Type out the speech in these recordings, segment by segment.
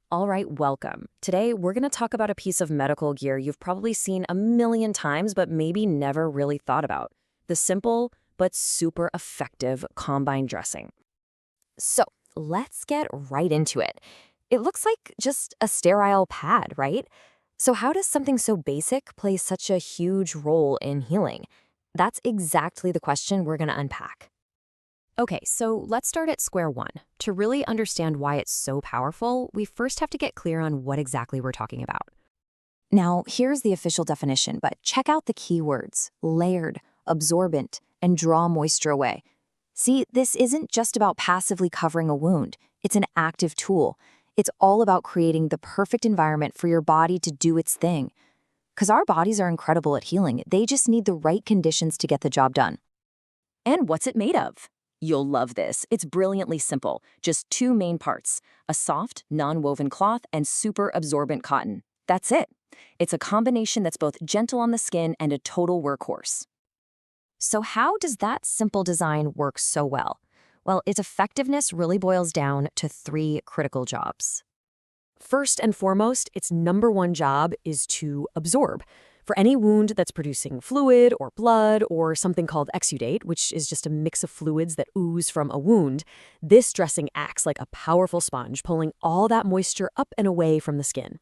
All right, welcome. Today, we're going to talk about a piece of medical gear you've probably seen a million times, but maybe never really thought about. The simple but super effective combine dressing. So, let's get right into it. It looks like just a sterile pad, right? So how does something so basic play such a huge role in healing? That's exactly the question we're going to unpack. Okay, so let's start at square one. To really understand why it's so powerful, we first have to get clear on what exactly we're talking about. Now, here's the official definition, but check out the keywords: layered, absorbent, and draw moisture away. See, this isn't just about passively covering a wound. It's an active tool. It's all about creating the perfect environment for your body to do its thing. Because our bodies are incredible at healing, they just need the right conditions to get the job done. And what's it made of? You'll love this. It's brilliantly simple. Just two main parts: a soft, non-woven cloth and super absorbent cotton. That's it. It's a combination that's both gentle on the skin and a total workhorse. So how does that simple design work so well? Well, its effectiveness really boils down to three critical jobs. First and foremost, its number one job is to absorb. For any wound that's producing fluid or blood or something called exudate, which is just a mix of fluids that ooze from a wound, this dressing acts like a powerful sponge, pulling all that moisture up and away from the skin.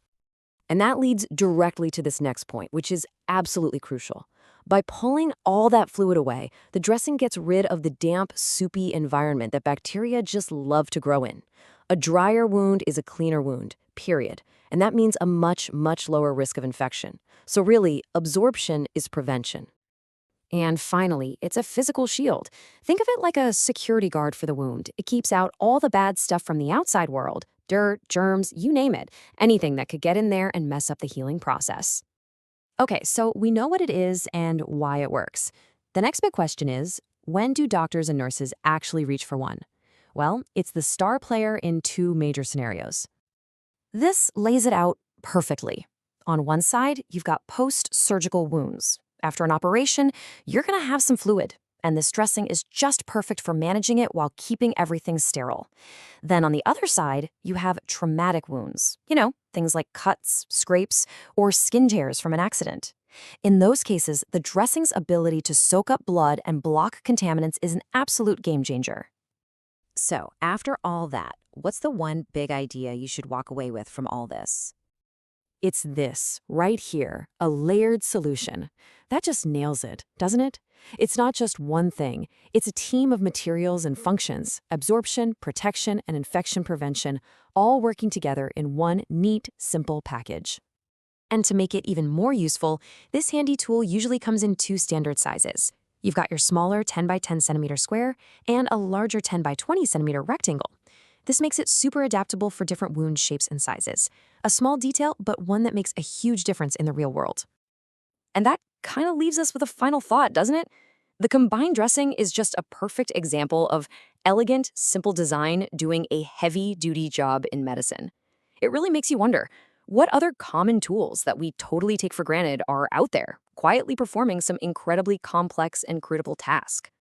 And that leads directly to this next point, which is absolutely crucial. By pulling all that fluid away, the dressing gets rid of the damp, soupy environment that bacteria just love to grow in. A drier wound is a cleaner wound, period. And that means a much, much lower risk of infection. So really, absorption is prevention. And finally, it's a physical shield. Think of it like a security guard for the wound. It keeps out all the bad stuff from the outside world: dirt, germs, you name it, anything that could get in there and mess up the healing process. Okay, so we know what it is and why it works. The next big question is, when do doctors and nurses actually reach for one? Well, it's the star player in two major scenarios. This lays it out perfectly. On one side, you've got post-surgical wounds. After an operation, you're going to have some fluid, and this dressing is just perfect for managing it while keeping everything sterile. Then on the other side, you have traumatic wounds. Things like cuts, scrapes, or skin tears from an accident. In those cases, the dressing's ability to soak up blood and block contaminants is an absolute game changer. So, after all that, what's the one big idea you should walk away with from all this? It's this, right here, a layered solution. That just nails it, doesn't it? It's not just one thing. It's a team of materials and functions: absorption, protection, and infection prevention, all working together in one neat, simple package. And to make it even more useful, this handy tool usually comes in two standard sizes. You've got your smaller 10 by 10 centimeter square and a larger 10 by 20 centimeter rectangle. This makes it super adaptable for different wound shapes and sizes. A small detail, but one that makes a huge difference in the real world. And that kind of leaves us with a final thought, doesn't it? The combined dressing is just a perfect example of elegant, simple design doing a heavy-duty job in medicine. It really makes you wonder, what other common tools that we totally take for granted are out there, quietly performing some incredibly complex and critical task?